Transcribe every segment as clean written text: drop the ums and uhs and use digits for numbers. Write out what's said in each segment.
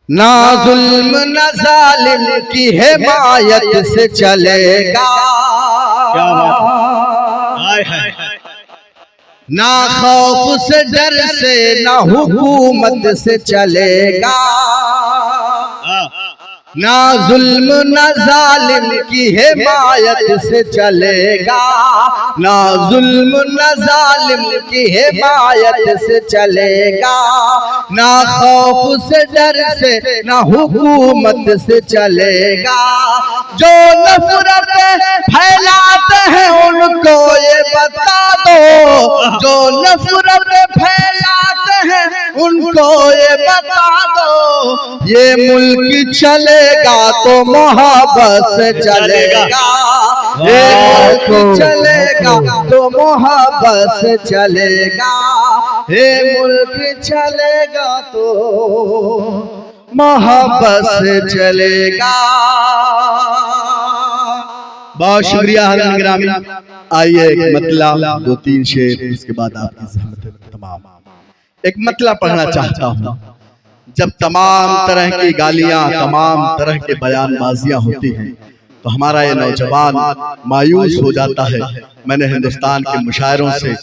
ना जुल्म न जालिम की हिमायत से चलेगा, ना खौफ से डर से ना हुकूमत से चलेगा, ना जुल्म न जालिम की हिमायत से चलेगा, ना जुल्म न जालिम की हिमायत से चलेगा, ना खौफ से डर से ना हुकूमत से चलेगा। जो नफरत फैलाते हैं उनको ये बता दो, जो नफरत फैलाते हैं उनको ये बता दो, ये मुल्क चलेगा तो मोहब्बत से चलेगा, ये मुल्क चलेगा तो मोहब्बत से चलेगा, ये मुल्क चलेगा तो मोहब्बत से चलेगा। बहुत शुक्रिया हज़रत ग्रामी। आइए एक मतला, दो तीन शेर, उसके बाद आपकी ज़हमत तमाम। एक मतला पढ़ना चाहता हूँ। जब तमाम तरह की गालियां, तमाम तरह के बयानबाजियां होती हैं तो हमारा ये नौजवान मायूस हो जाता है। मैंने हिंदुस्तान के मुशायरों से,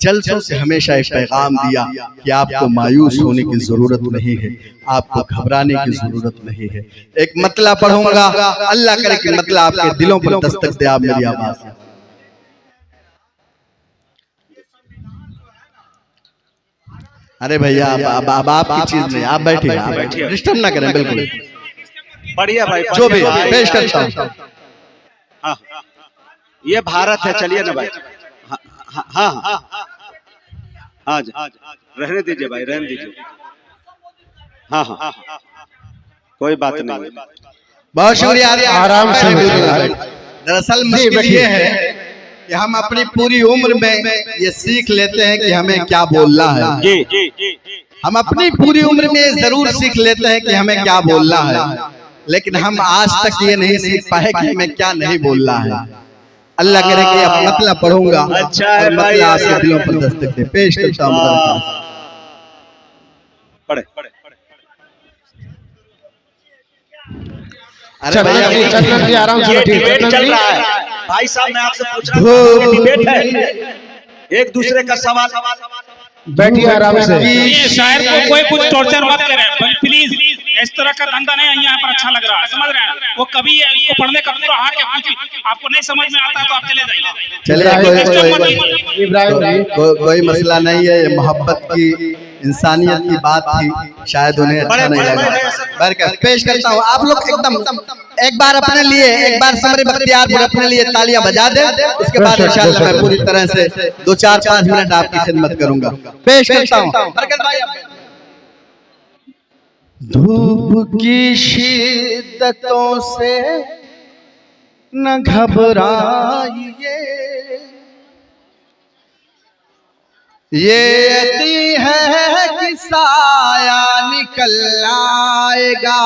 जलसों से हमेशा एक पैगाम दिया कि आपको मायूस होने की जरूरत नहीं है, आपको घबराने की जरूरत नहीं है। एक मतला पढ़ूंगा, अल्लाह करे कि मतला आपके दिलों पर दस्तक दे। आप मेरी आवाज, अरे भैया अब आपकी चीज नहीं, आप बैठिए, डिस्टर्ब ना करें, बिल्कुल बढ़िया भाई, जो भी पेश करता हूँ। हाँ, ये भारत है, चलिए ना भाई। हाँ हाँ हाँ, रहने दीजिए भाई, रहने दीजिए। हाँ हाँ, कोई बात नहीं। बहुत शुक्रिया, आराम से। दरअसल मुश्किल ये है कि हम अपनी पूरी उम्र में ये सीख लेते हैं कि हमें क्या बोलना है। हम अपनी पूरी उम्र में जरूर सीख लेते हैं कि हमें क्या बोलना है, लेकिन हम आज तक ये नहीं सीख पाए कि हमें क्या नहीं बोलना है। अल्लाह करे कि अब मतला पढ़ूंगा, अच्छा है भाई, आपके दिलों पर दस्तक दे। पेश करता हूँ, पढ़े। अरे भैया आराम से, डिबेट चल रहा है भाई साहब। मैं आपसे पूछ रहा हूँ, डिबेट है, एक दूसरे का सवाल। बैठिए आराम से। ये शायर को कोई कुछ टॉर्चर मत करे प्लीज, इस तरह का धंधा नहीं यहाँ पर अच्छा लग रहा है, समझ रहे हैं? वो कभी है, इसको पढ़ने का पूरा हार के कुछ आपको नहीं समझ में आता तो आप चले जाइए। कोई मसला नहीं है, ये मोहब्बत की, इंसानियत की बात थी, शायद उन्हें अच्छा नहीं लगा। पेश करता हूँ, आप लोग एकदम एक बार अपने लिए, एक बार समरी बख्तियारपुर अपने लिए तालियां बजा दें। इसके बाद इंशाअल्लाह मैं पूरी तरह से 2-4-5 मिनट आपकी खिदमत करूंगा। पेश करता हूँ। धूप की शिद्दतों से न घबराइए, ये यती है कि साया निकल आएगा,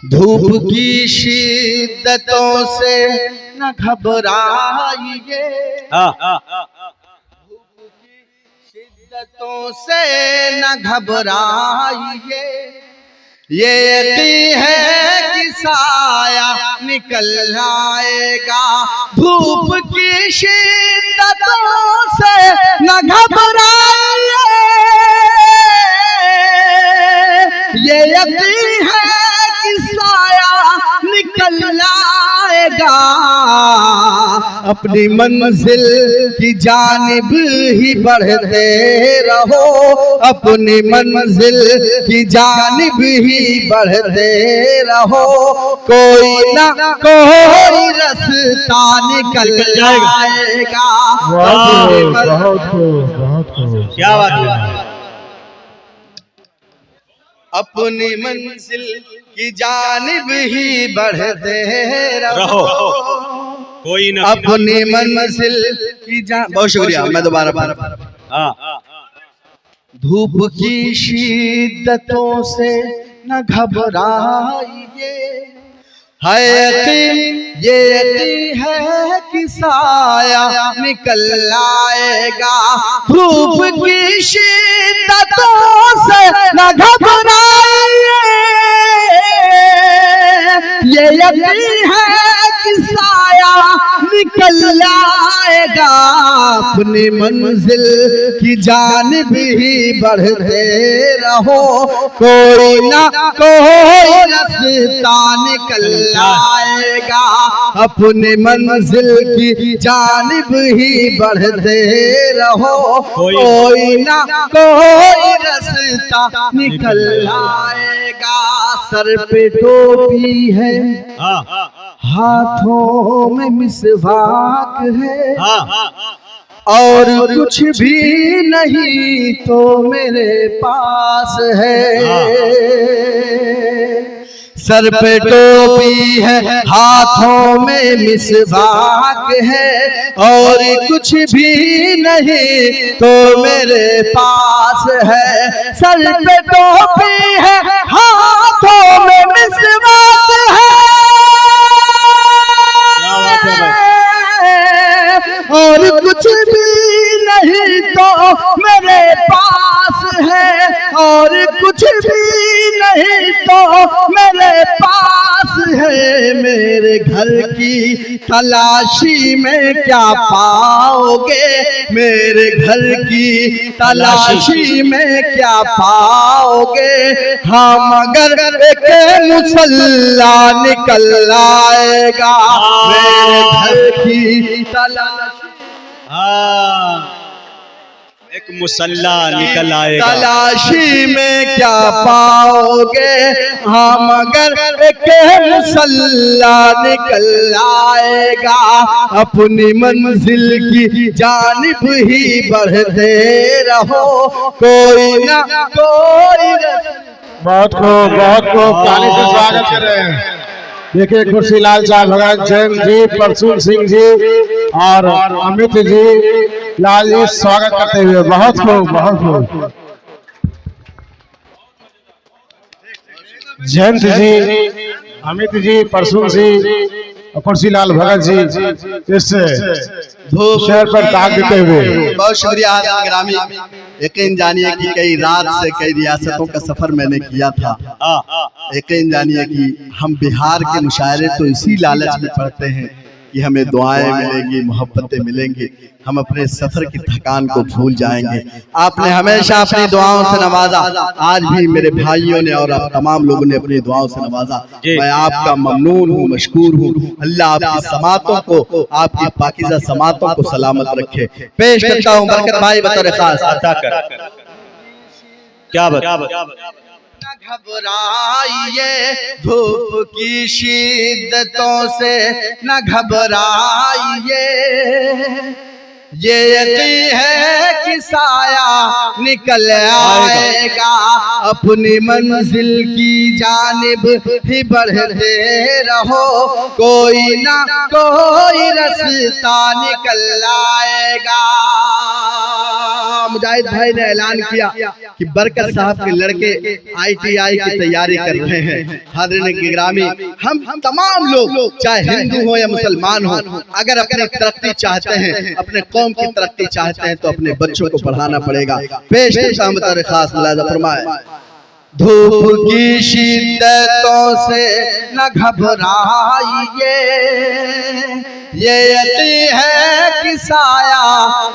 धूप की शिद्दतों से न घबराइए, धूप की शिद्दतों से न घबराइए, ये यकीन है कि साया निकल आएगा, धूप की शिद्दतों से न घबराइए, ये यकीन है कि साया निकल आएगा, अपनी मंजिल की जानिब ही बढ़ते रहो, अपनी मंजिल की जानिब ही बढ़ते रहो, कोई ना कोई रास्ता निकल जाएगा। क्या बात है। अपनी मंजिल की जानिब ही बढ़ते रहो, कोई ना अपनी मंजिल की जान। बहुत शुक्रिया, मैं दोबारा धूप की शिद्दतों से न घबराइए, ये यकीन है कि साया निकल आएगा, धूप की शिद्दतों से न घबराइए, ये यकीन है कि साया निकल आएगा, अपनी मंजिल की जानिब ही बढ़ते रहो, कोई ना कोई रास्ता निकल आएगा, अपनी मंजिल की जानिब ही बढ़ते रहो, कोई ना कोई रास्ता निकल आएगा। सर पे टोपी है, हाथों में मिसवाक है, और कुछ भी नहीं तो मेरे पास है। सर पे टोपी है, हाथों में मिसवाक है, और कुछ भी नहीं तो मेरे पास है। सर पे टोपी है, हाथों में मिसवाक है, और कुछ भी नहीं तो मेरे पास है, और कुछ भी नहीं तो मेरे पास है। मेरे घर की तलाशी में क्या पाओगे, मेरे घर की तलाशी में क्या पाओगे, हम अगर एक मुसल्ला निकल आएगा, मेरे घर की तलाशी, एक मुसल्ला निकल आएगा, तलाशी में क्या पाओगे, हम अगर एक मुसल्ला निकल आएगा, अपनी मंजिल की जानिब ही बढ़ते रहो, कोई ना कोई। बहुत को ताली से स्वागत कर रहे हैं। देखिए खुर्शीलाल साहब, भगत जैन जी, परसूल सिंह जी और अमित जी लाल जी स्वागत करते हुए बहुत खूब जयंत जी, अमित जी, परसूल सिंह और खुर्शीलाल भगत जी इस शहर पर ताक देते हुए बहुत शुक्रिया ग्रामी। यकीन जानिए कि कई रात से कई रियासतों का सफर मैंने किया था। यकीन जानिए कि हम बिहार के मुशायरे तो इसी लालच में पढ़ते हैं कि हमें दुआएं मिलेंगी, मोहब्बतें मिलेंगी, हम अपने सफर की थकान को भूल जाएंगे। आपने हमेशा अपनी दुआओं से नवाजा, आज भी मेरे भाइयों ने और आप तमाम लोगों ने अपनी दुआओं से नवाजा। मैं आपका ममनून हूँ, मशकूर हूँ। अल्लाह आपकी समातों को, आपकी पाकीज़ा समातों को सलामत रखे। पेश करता हूँ बरकत भाई बतौर खास अता कर। क्या बात, घबराइए धूप की शिद्दतों से, न घबराइए, ये यकीन है कि साया निकल आएगा, अपनी मंजिल की जानिब ही बढ़ते रहो, कोई ना कोई रास्ता निकल आएगा। मुजाहिद भाई ने ऐलान किया कि बरकत साहब के लड़के ITI की तैयारी कर रहे हैं। हाज़रीन गिरामी, हम तमाम लोग चाहे हिंदू हो या मुसलमान हो, अगर अपनी तरक्की चाहते हैं, अपने कौम की तरक्की चाहते हैं, तो अपने बच्चों को पढ़ाना पड़ेगा। पेश बतौर खास मुलाज़ा फरमाए। धूप की शिद्दतों से न घबराइए, ये यकीन है कि साया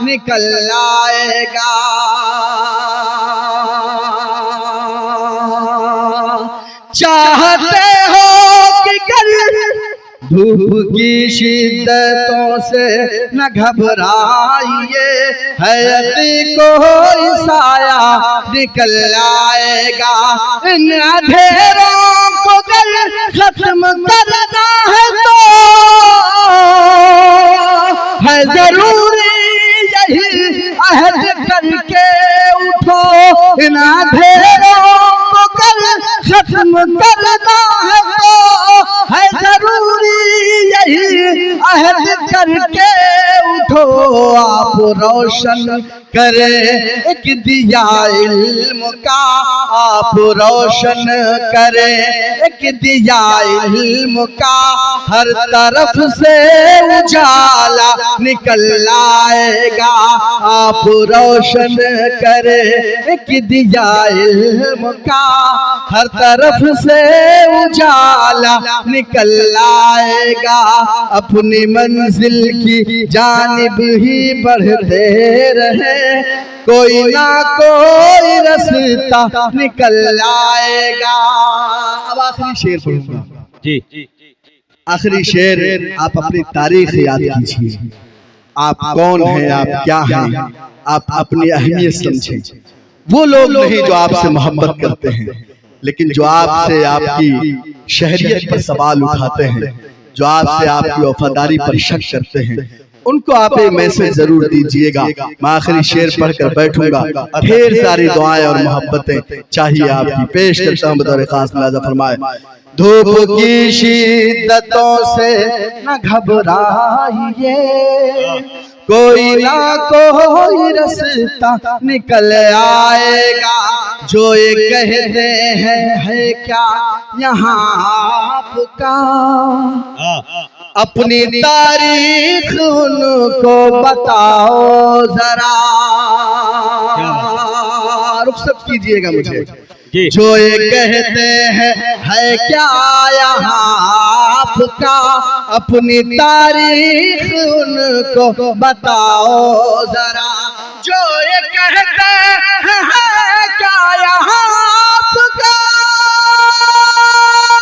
निकल आएगा, चाहते हो कि धूप की शिद्दतों से न घबराइए, हयती कोई साया निकल आएगा, इन अंधेरों को अगर खत्म करना है तो है जरूरी यही अहद करके उठो, इन अंधेरों को अगर खत्म करना है तो है जरूरी यही अहद करके उठो, आप रोशन करे, एक दिया इल्म का आप रोशन करे, एक दिया इल्म का हर तरफ से उजाला निकल आएगा, आप रोशन करे, एक दिया इल्म का हर तरफ से उजाला निकल आएगा, अपनी मंजिल की जानिब ही बढ़ते रहे, कोई ना कोई रास्ता निकल आएगा। अब आखिरी शेर पढ़ूंगा जी। आखिरी शेर आप अपनी तारीख याद कीजिए, आप कौन हैं, आप क्या हैं, आप अपनी अहमियत समझें। वो लोग नहीं जो आपसे मोहब्बत करते हैं, लेकिन जो आपसे आपकी शहरियत पर सवाल उठाते हैं, जो आपसे आपकी वफादारी पर शक करते हैं, उनको आप एक मैसेज जरूर दीजिएगा। मैं आखिरी शेर पढ़कर बैठूंगा, ढेर सारी दुआएं और मोहब्बतें चाहिए आपकी। पेश करता हूँ बतौर खास मुलाजा फरमाए। धूप की शिद्दतों से न घबराइए, कोई ना कोई रास्ता निकल आएगा, जो ये कहते हैं है क्या यहाँ आपका, अपनी तारीख उनको बताओ जरा। रुखसत कीजिएगा मुझे। जो ये कहते हैं है क्या यहाँ आपका, अपनी तारीख उनको बताओ जरा। जो ये कहते हैं है क्या यहाँ आपका,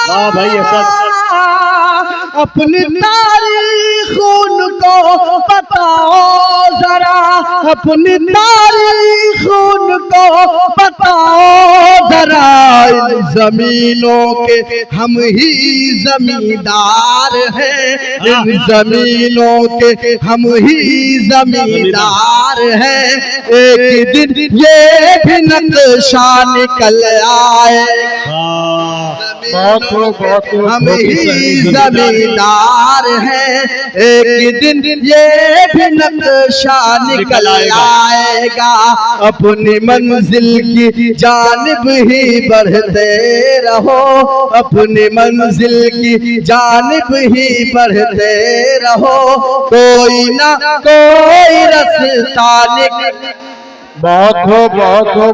वाह भाई ऐसा अपनी तारीख उनको बताओ जरा, अपनी तारीख उनको बताओ जरा। इन जमीनों के हम ही जमींदार हैं, इन जमीनों के हम ही जमींदार हैं, एक दिन ये भी नक्शा निकल आए, हम ही जमींदार हैं, एक दिन ये भी नक्शा निकल आएगा, अपनी मंजिल की जानिब ही बढ़ते रहो, अपनी मंजिल की जानिब ही बढ़ते रहो, कोई ना कोई रास्ता निकल। बहुत